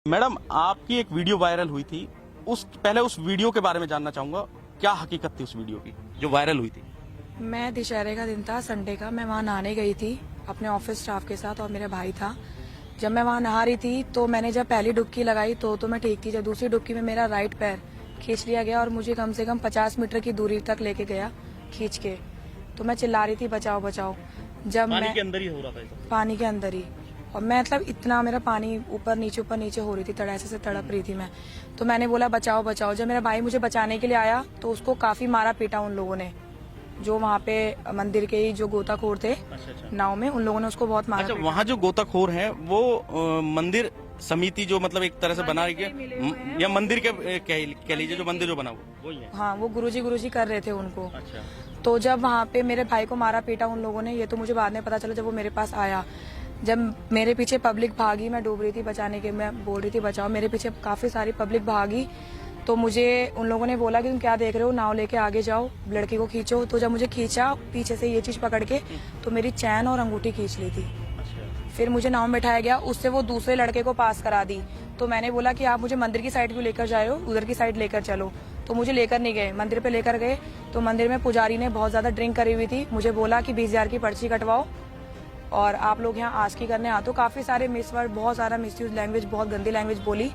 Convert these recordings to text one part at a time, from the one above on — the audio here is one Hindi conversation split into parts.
मैडम, आपकी एक वीडियो वायरल हुई थी। पहले उस वीडियो के बारे में जानना चाहूंगा, क्या हकीकत थी उस वीडियो की जो वायरल हुई थी? मैं दशहरे का दिन था, संडे का। मैं वहाँ नहाने गई थी अपने ऑफिस स्टाफ के साथ और मेरा भाई था। जब मैं वहाँ नहा रही थी तो मैंने जब पहली डुबकी लगाई तो मैं ठीक थी। जब दूसरी डुबकी में मेरा राइट पैर खींच लिया गया और मुझे कम से कम 50 मीटर की दूरी तक लेके गया खींच के। तो मैं चिल्ला रही थी बचाओ बचाओ। जब पानी के अंदर ही हो रहा था ऐसा? पानी के अंदर ही। और मैं मतलब इतना मेरा पानी ऊपर नीचे हो रही थी, ऐसे से तड़प रही थी मैं। तो मैंने बोला बचाओ बचाओ। जब मेरा भाई मुझे बचाने के लिए आया तो उसको काफी मारा पीटा उन लोगों ने, जो वहाँ पे मंदिर के ही जो गोताखोर थे। अच्छा। नाव में उन लोगों ने उसको बहुत मारा। अच्छा, वहाँ जो गोताखोर हैं वो मंदिर समिति जो मतलब एक तरह से बना रही है, या मंदिर के कह लीजिए, जो मंदिर जो बना हुआ वही है? हाँ, वो गुरुजी कर रहे थे उनको। अच्छा। तो जब वहाँ पे मेरे भाई को मारा पीटा उन लोगों ने, ये तो मुझे बाद में पता चला जब वो मेरे पास आया। जब मेरे पीछे पब्लिक भागी, मैं डूब रही थी बचाने के, मैं बोल रही थी बचाओ, मेरे पीछे काफी सारी पब्लिक भागी। तो मुझे उन लोगों ने बोला कि तुम क्या देख रहे हो, नाव लेके आगे जाओ, लड़की को खींचो। तो जब मुझे खींचा पीछे से ये चीज पकड़ के, तो मेरी चैन और अंगूठी खींच ली थी। फिर मुझे नाव में बैठाया गया, उससे वो दूसरे लड़के को पास करा दी। तो मैंने बोला कि आप मुझे मंदिर की साइड क्यों लेकर जा रहे हो, उधर की साइड लेकर चलो। तो मुझे लेकर नहीं गए, मंदिर पे लेकर गए। तो मंदिर में पुजारी ने बहुत ज्यादा ड्रिंक करी हुई थी, मुझे बोला कि 20,000 की पर्ची कटवाओ और आप लोग यहाँ आस्की करने आते हो। काफी सारे मिसवर्ड, बहुत सारा मिसयूज लैंग्वेज, बहुत गंदी लैंग्वेज बोली।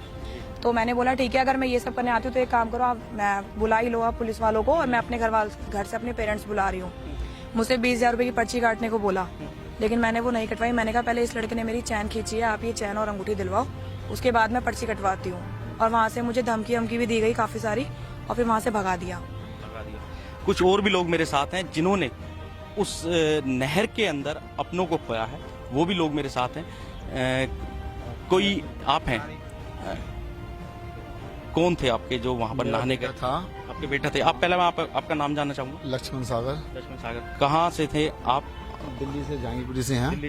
तो मैंने बोला ठीक है, अगर मैं ये सब करने आती हूँ तो एक काम करो, आप मैं बुला ही लो आप पुलिस वालों को, और मैं अपने घर से अपने पेरेंट्स बुला रही हूँ। मुझसे 20,000 रुपए की पर्ची काटने को बोला, लेकिन मैंने वो नहीं कटवाई। मैंने कहा पहले इस लड़के ने मेरी चैन खींची है, आप ये चैन और अंगूठी दिलवाओ, उसके बाद मैं पर्ची कटवाती हूँ। और वहाँ से मुझे धमकी भी दी गई काफी सारी, और फिर वहाँ से भगा दिया। कुछ और भी लोग मेरे साथ हैं जिन्होंने उस नहर के अंदर अपनों को खोया है, वो भी लोग मेरे साथ हैं। कोई आप हैं? कौन थे आपके जो वहाँ पर नहाने गए? था, आपके बेटा थे। आप पहले मैं आपका नाम जानना चाहूंगा। लक्ष्मण सागर। लक्ष्मण सागर, कहाँ से थे आप? दिल्ली से, जहांगीरपुरी से हैं।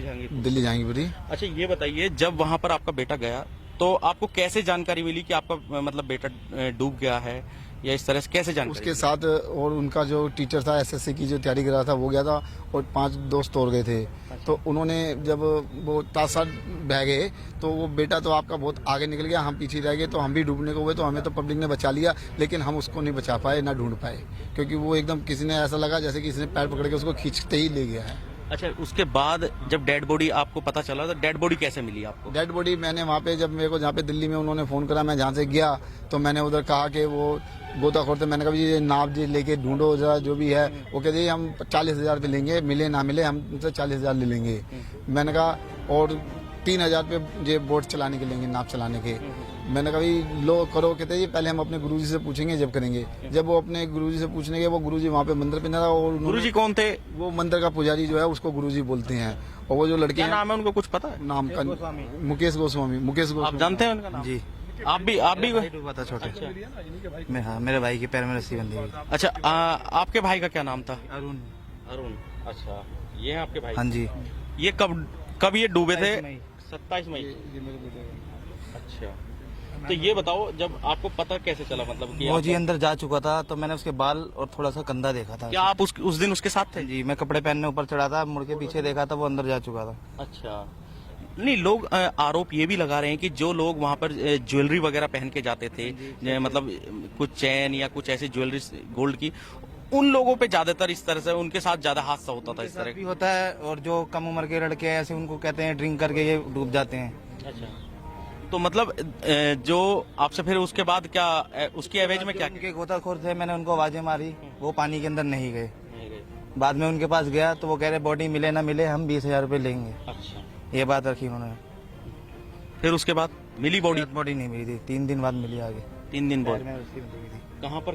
दिल्ली जहांगीरपुरी। अच्छा, ये बताइए, जब वहाँ पर आपका बेटा गया तो आपको कैसे जानकारी मिली कि आपका मतलब बेटा डूब गया है, या इस तरह से कैसे जानकारी? उसके साथ और उनका जो टीचर था, एसएससी की जो तैयारी कर रहा था, वो गया था और 5 दोस्त और गए थे। तो उन्होंने जब वो तासाद बह गए तो वो बेटा तो आपका बहुत आगे निकल गया, हम पीछे रह गए। तो हम भी डूबने को हुए, तो हमें तो पब्लिक ने बचा लिया, लेकिन हम उसको नहीं बचा पाए, ना ढूंढ पाए, क्योंकि वो एकदम किसी ने ऐसा लगा जैसे किसी ने पैर पकड़ के उसको खींचते ही ले गया है। अच्छा, उसके बाद जब डेड बॉडी आपको पता चला, तो डेड बॉडी कैसे मिली आपको? डेड बॉडी मैंने वहाँ पे, जब मेरे को जहाँ पे दिल्ली में उन्होंने फोन करा, मैं जहाँ से गया तो मैंने उधर कहा कि वो गोताखोर थे, मैंने कहा ये नाव जी लेके ढूंढो जरा जो भी है। वो कहते हम 40,000 पे लेंगे, मिले ना मिले हम उनसे 40,000 ले लेंगे। मैंने कहा और 3,000 पे ये बोट चलाने के लेंगे, नाव चलाने के। मैंने कहा भाई लो करो। कहते जी पहले हम अपने गुरुजी से पूछेंगे जब करेंगे। जब वो अपने गुरुजी से पूछने गए, वो गुरुजी वहाँ पे मंदिर पे न था। और गुरुजी कौन थे? वो मंदिर का पुजारी जो है उसको गुरुजी बोलते हैं। और वो जो लड़के, क्या नाम है उनको, कुछ पता है? नाम का मुकेश गोस्वामी। आप जानते हैं उनका नाम? जी। आप भी डूबा था छोटे। मैं, हाँ, मेरे भाई के पैर में रस्सी बंधी हुई। अच्छा, आपके भाई का क्या नाम था? अरुण। अरुण। अच्छा, ये है आपके भाई? हाँ जी। ये कब ये डूबे थे? 27 मई। अच्छा, तो ये बताओ, जब आपको पता कैसे चला, मतलब कि वो जी अंदर जा चुका था, तो मैंने उसके बाल और थोड़ा सा कंधा देखा था। क्या आप उस दिन उसके साथ थे? जी, मैं कपड़े पहनने ऊपर चढ़ा था, मुड़ के पीछे देखा था, वो अंदर जा चुका था। अच्छा, नहीं, लोग आरोप ये भी लगा रहे हैं कि जो लोग वहाँ पर ज्वेलरी वगैरह पहन के जाते थे, मतलब कुछ चैन या कुछ ऐसी ज्वेलरी गोल्ड की, उन लोगों पे ज्यादातर इस तरह से उनके साथ ज्यादा हादसा होता था। इस तरह भी होता है, और जो कम उम्र के लड़के हैं ऐसे, उनको कहते हैं ड्रिंक करके ये डूब जाते हैं। अच्छा, तो मतलब जो आपसे फिर उसके बाद क्या उसकी एवज में क्या? उनके गोताखोर थे, मैंने उनको आवाजें मारी, वो पानी के अंदर नहीं गए। बाद में उनके पास गया तो वो कह रहे बॉडी मिले ना मिले हम 20,000 रुपए लेंगे। अच्छा, ये बात रखी उन्होंने। फिर उसके बाद मिली बॉडी? बॉडी नहीं मिली थी, 3 दिन बाद मिली आगे। 3 दिन बाद? पैर में रस्सी बंधी हुई थी।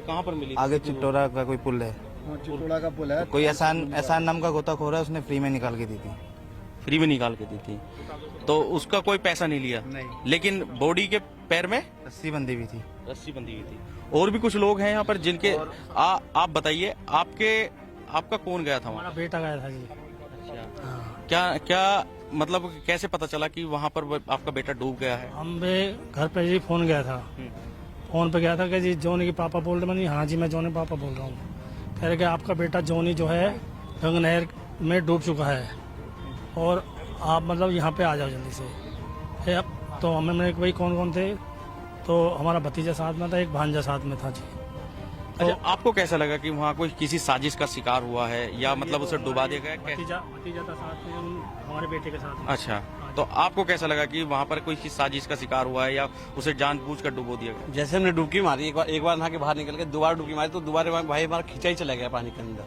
कहाँ पर मिली? आगे चिट्टोरा का कोई पुल है, चिटोड़ा का पुल है। कोई एहसान नाम का गोताखोर है, उसने फ्री में निकाल के दी थी। फ्री में निकाल के दी थी, तो उसका कोई पैसा नहीं लिया? नहीं। लेकिन बॉडी के पैर में रस्सी बंधी हुई थी। रस्सी बंधी हुई थी। और भी कुछ लोग हैं यहाँ पर जिनके आप बताइए, आपका कौन गया था वहाँ? हमारा बेटा गया था जी। अच्छा, क्या मतलब कैसे पता चला कि वहाँ पर आपका बेटा डूब गया है? हम भी घर पे जी फोन गया था, फोन पे गया था कि जी जॉनी के पापा बोल रहे हैं। हाँ जी, मैं जॉनी पापा बोल रहा हूँ। कह रहे कि आपका बेटा जॉनी जो है गंगा नहर में डूब चुका है, और आप मतलब यहाँ पे आ जाओ जल्दी से। तो हमें मैंने भाई कौन कौन थे, तो हमारा भतीजा साथ में था, एक भांजा साथ में था जी। तो अच्छा, आपको कैसा लगा कि वहाँ कोई किसी साजिश का शिकार हुआ है या मतलब उसे डुबा दिया गया? भतीजा था साथ में हमारे बेटे के साथ में। अच्छा, तो आपको कैसा लगा कि वहाँ पर कोई साजिश का शिकार हुआ है या उसे जानबूझकर डुबो दिया गया? जैसे हमने डुबकी मारी, एक बार नहा के बाहर निकल के दोबारा डुबकी मारी तो दोबारा भाई हमारा खींचा ही चला गया पानी के अंदर।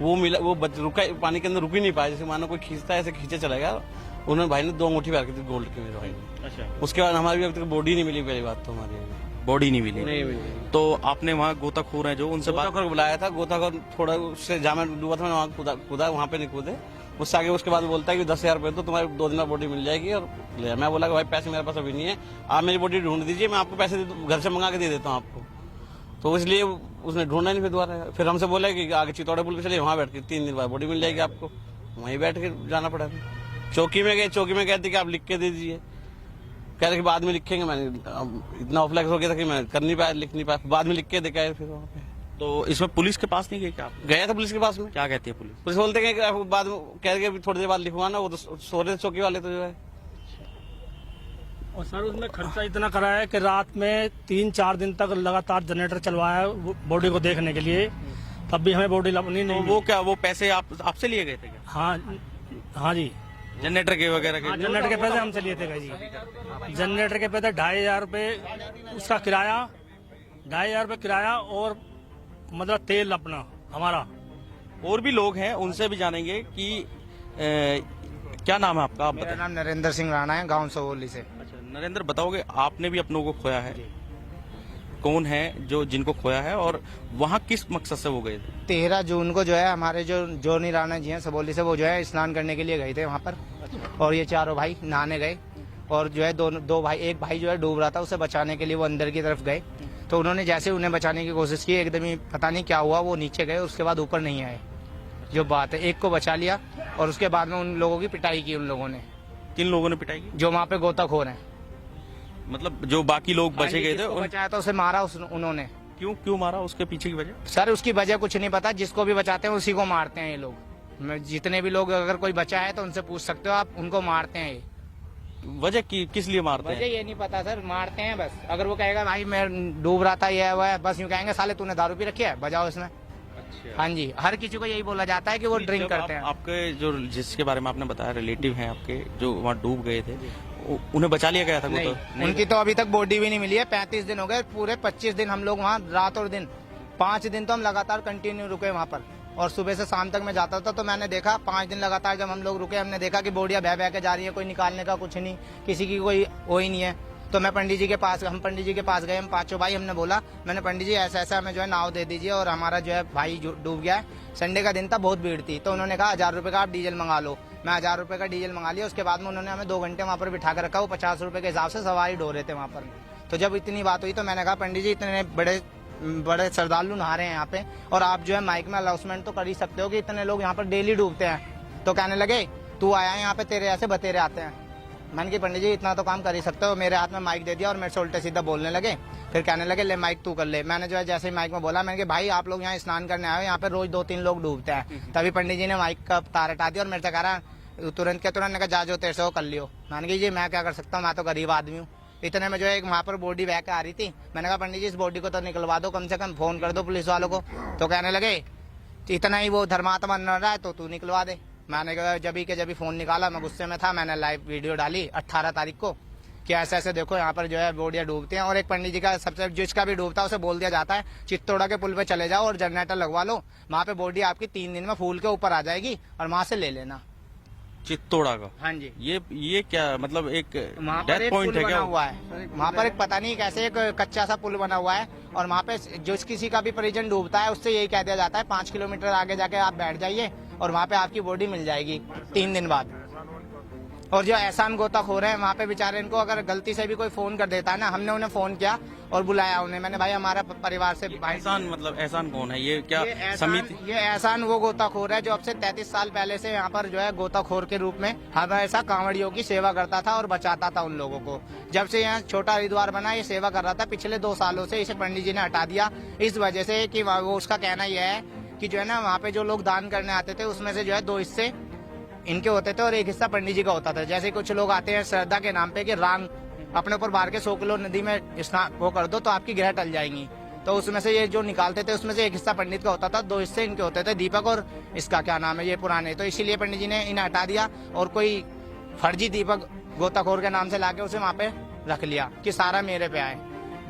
वो मिला, वो रुका पानी के अंदर, रुक ही नहीं पाया, जैसे मानो कोई खींचता है ऐसे खींचे चला गया। उन्होंने भाई ने 2 अंगूठी पहन की थी गोल्ड की मेरे भाई ने। अच्छा, उसके बाद हमारी अभी तक बॉडी नहीं मिली, पहली बात तो हमारी बॉडी नहीं मिली। नहीं मिली। तो आपने वहाँ गोताखोर हैं जो उनसे बात गोताखोर बुलाया था, गोताखोर थोड़ा उससे जहाँ मैं डूबा था मैंने वहाँ कूदा, वहाँ पे नहीं कूदे। उससे आगे उसके बाद बोलता है कि 10,000 रुपये तो तुम्हारी 2 दिन में बॉडी मिल जाएगी। और ले मैं बोला कि भाई पैसे मेरे पास अभी नहीं है, आप मेरी बॉडी ढूंढ दीजिए, मैं आपको पैसे घर से मंगा के दे देता हूँ आपको। तो इसलिए उसने ढूंढा नहीं फिर दोबारा। फिर हमसे बोला कि आगे चितौड़े पुल पे चलिए, वहाँ बैठ के 3 दिन बाद बॉडी मिल जाएगी आपको। वहीं बैठ के जाना पड़ा। चौकी में गए, चौकी में कहती कि आप लिख के दे दीजिए, कह रहे कि बाद में लिखेंगे। मैंने इतना ऑफलाइक हो गया था कि मैं कर नहीं पाया, लिख नहीं पाया, बाद में लिख के देखा है फिर वहाँ पे। तो इसमें पुलिस के पास नहीं गए क्या आप? गया था पुलिस के पास में। क्या कहती है पुलिस? पुलिस बोलते हैं कि बाद में कह रहे कि थोड़ी देर बाद लिखवा ना, वो तो सो रहे चौकी वाले तो जो है। और सर उसमें खर्चा इतना करा है कि रात में 3-4 दिन तक लगातार जनरेटर चलवाया है बॉडी को देखने के लिए, तब भी हमें बॉडी नहीं तो वो क्या, वो पैसे आपसे लिए गए थे क्या? हाँ जी, जनरेटर के वगैरह के? जनरेटर के पैसे हमसे लिए थे जी। जनरेटर के पैसे 2,500 रुपये उसका किराया, 2,500 रुपये किराया, और मतलब तेल अपना हमारा। और भी लोग हैं, उनसे भी जानेंगे कि क्या नाम है आपका? आप मेरा बताएं। नाम नरेंद्र सिंह राणा है, गांव सवोली से। अच्छा नरेंद्र, बताओगे आपने भी अपनों को खोया है, कौन है जो जिनको खोया है और वहाँ किस मकसद से वो गए थे? 13 जून को जो है हमारे जो जोनी राणा जी हैं सबोली से, वो जो है स्नान करने के लिए गए थे वहाँ पर। और ये चारों भाई नहाने गए, और जो है दो भाई, एक भाई जो है डूब रहा था, उसे बचाने के लिए वो अंदर की तरफ गए। तो उन्होंने जैसे उन्हें बचाने की कोशिश की, एकदम ही पता नहीं क्या हुआ, वो नीचे गए, उसके बाद ऊपर नहीं आए। जो बात है, एक को बचा लिया और उसके बाद में उन लोगों की पिटाई की उन लोगों ने। किन लोगों ने पिटाई की? जो वहाँ पे गोताखोर हैं। मतलब जो बाकी लोग बचे गए थे जिसको बचाया था उसे मारा उन्होंने। क्यों मारा? उसके पीछे की वजह? सर उसकी वजह कुछ नहीं पता, जिसको भी बचाते हैं उसी को मारते हैं ये लोग। जितने भी लोग, अगर कोई बचा है तो उनसे पूछ सकते हो आप, उनको मारते हैं ये। वजह किस लिए मारते वजह हैं? ये नहीं पता सर, मारते हैं बस। अगर वो कहेगा भाई मैं डूब रहा था, ये हुआ है, बस यूँ कहेंगे साले तूने दारू पी रखी है, बजाओ इसमें। अच्छा। हाँ जी, हर किसी को यही बोला जाता है कि वो ड्रिंक करते हैं। आपके जो जिसके बारे में आपने बताया रिलेटिव हैं आपके, जो वहाँ डूब गए थे, उन्हें बचा लिया गया था? नहीं, तो उनकी तो अभी तक बॉडी भी नहीं मिली है। 35 दिन हो गए, पूरे 25 दिन हम लोग वहाँ रात और दिन, 5 दिन तो हम लगातार कंटिन्यू रुके वहाँ पर। और सुबह से शाम तक मैं जाता था, तो मैंने देखा 5 दिन लगातार जब हम लोग रुके, हमने देखा कि बोडियां बह बह के जा रही है, कोई निकालने का कुछ नहीं, किसी की कोई वो ही नहीं है। तो मैं पंडित जी के पास, हम पंडित जी के पास गए, हम पांचों भाई, हमने बोला, मैंने पंडित जी ऐसा ऐसा हमें जो है नाव दे दीजिए, और हमारा जो है भाई डूब गया है। संडे का दिन था, बहुत भीड़ थी। तो उन्होंने कहा 1,000 रुपये का आप डीजल मंगा लो। मैं 1,000 रुपये का डीजल मंगा लिया। उसके बाद में उन्होंने हमें 2 घंटे वहाँ पर बिठा कर रखा। वो 50 रुपये के हिसाब से सवारी ढो रहे थे वहाँ पर। तो जब इतनी बात हुई तो मैंने कहा पंडित जी इतने बड़े श्रद्धालु नहा रहे हैं यहाँ पे, और आप जो है माइक में अनाउंसमेंट तो कर ही सकते हो कि इतने लोग यहाँ पर डेली डूबते हैं। तो कहने लगे तू आया है यहाँ पे, तेरे ऐसे बतेरे आते हैं। मैंने कहा पंडित जी इतना तो काम कर ही सकते हो। मेरे हाथ में माइक दे दिया और मेरे से उल्टे सीधा बोलने लगे। फिर कहने लगे ले माइक तू कर ले। मैंने जो है जैसे ही माइक में बोला, मैंने कहा भाई आप लोग यहाँ स्नान करने आए हो, यहाँ पे रोज 2-3 लोग डूबते हैं। तभी पंडित जी ने माइक का तार हटा दिया और मेरे से कह रहा तुरंत के तुरंत, कहा जा जो तेरे से वो कर लियो। मैंने कहा जी मैं क्या कर सकता हूँ, मैं तो गरीब आदमी हूँ। इतने में जो है एक वहाँ पर बॉडी बह के आ रही थी। मैंने कहा पंडित जी इस बॉडी को तो निकलवा दो, कम से कम फोन कर दो पुलिस वालों को। तो कहने लगे इतना ही वो धर्मात्मा न रहा है तो तू निकलवा दे। मैंने कहा जब फोन निकाला, मैं गुस्से में था, मैंने लाइव वीडियो डाली 18 तारीख को कि ऐसे ऐसे देखो यहाँ पर जो है बोडियां डूबती हैं। और एक पंडित जी का सबसे जिसका भी डूबता है उसे बोल दिया जाता है चित्तौड़ा के पुल पे चले जाओ और जनरेटर लगवा लो, वहाँ पे बॉडी आपकी 3 दिन में फूल के ऊपर आ जाएगी और वहाँ से ले लेना। चित्तौड़ा का? हाँ जी। ये क्या मतलब एक वहाँ पर डेथ एक पॉइंट पुल है बना क्या? हुआ है वहाँ पर, एक पता नहीं कैसे एक कच्चा सा पुल बना हुआ है। और वहाँ पे जो किसी का भी परिजन डूबता है उससे यही कह दिया जाता है 5 किलोमीटर आगे जाके आप बैठ जाइए और वहाँ पे आपकी बॉडी मिल जाएगी 3 दिन बाद। और जो एहसान गोताखोर है वहाँ पे बेचारे, इनको अगर गलती से भी कोई फोन कर देता है ना, हमने उन्हें फोन किया और बुलाया उन्हें। मैंने भाई हमारा परिवार से एहसान, मतलब एहसान कौन है? ये क्या समिति? ये एहसान वो गोताखोर है जो अब से 33 साल पहले से यहाँ पर जो है गोताखोर के रूप में हमेशा कांवड़ियों की सेवा करता था और बचाता था उन लोगों को। जब से यहाँ छोटा हरिद्वार बना ये सेवा कर रहा था। पिछले 2 सालों से इसे पंडित जी ने हटा दिया इस वजह से कि वो उसका कहना यह है कि जो है ना वहाँ पे जो लोग दान करने आते थे उसमें से जो है 2 हिस्से इनके होते थे और 1 हिस्सा पंडित जी का होता था। जैसे कुछ लोग आते हैं श्रद्धा के नाम पे कि रान अपने ऊपर बाहर के 100 किलो नदी में स्नान वो कर दो तो आपकी ग्रह टल जाएंगी। तो उसमें से ये जो निकालते थे उसमें से एक हिस्सा पंडित का होता था, 2 हिस्से इनके होते थे, दीपक और इसका क्या नाम है ये पुराने। तो इसीलिए पंडित जी ने इन्हें हटा दिया और कोई फर्जी दीपक गोताखोर के नाम से लाके उसे वहाँ पे रख लिया कि सारा मेरे पे आए,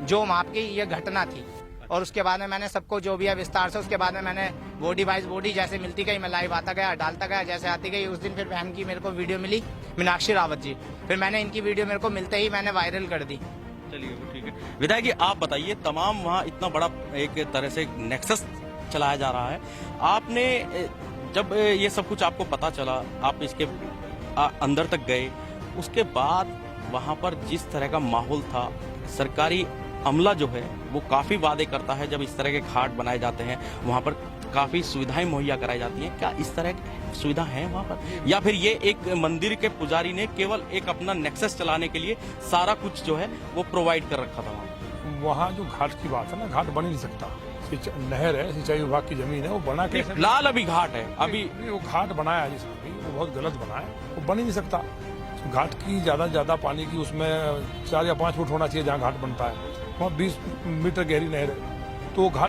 जो वहाँ की ये घटना थी। और उसके बाद में मैंने सबको जो भी है विस्तार से, उसके बाद में मैंने बॉडी वाइज बॉडी जैसे मिलती गई मैं लाइव आता गया, डालता गया, जैसे आती गई। उस दिन फिर बहन की मेरे को वीडियो मिली, मीनाक्षी रावत जी, फिर मैंने इनकी वीडियो मेरे को मिलते ही मैंने वायरल कर दी। चलिए वो ठीक है। विधायक जी आप बताइए, तमाम वहाँ इतना बड़ा एक तरह से नेक्सस चलाया जा रहा है, आपने जब ये सब कुछ आपको पता चला, आप इसके अंदर तक गए, उसके बाद वहाँ पर जिस तरह का माहौल था, सरकारी अमला जो है वो काफी वादे करता है जब इस तरह के घाट बनाए जाते हैं, वहाँ पर काफी सुविधाएं मुहैया कराई जाती हैं, क्या इस तरह की सुविधा है वहाँ पर, या फिर ये एक मंदिर के पुजारी ने केवल एक अपना नेक्सस चलाने के लिए सारा कुछ जो है वो प्रोवाइड कर रखा था वहाँ? वहाँ जो घाट की बात है ना, घाट बन ही नहीं सकता। नहर है, सिंचाई विभाग की जमीन है, वो बना कैसे? फिलहाल अभी घाट है, अभी वो घाट बनाया है जिसमें भी, वो बहुत गलत बना है, वो बन ही नहीं सकता। घाट की ज्यादा पानी की उसमें 4 या 5 फुट होना चाहिए जहाँ घाट बनता है, वहाँ 20 मीटर गहरी नहर है, तो घाट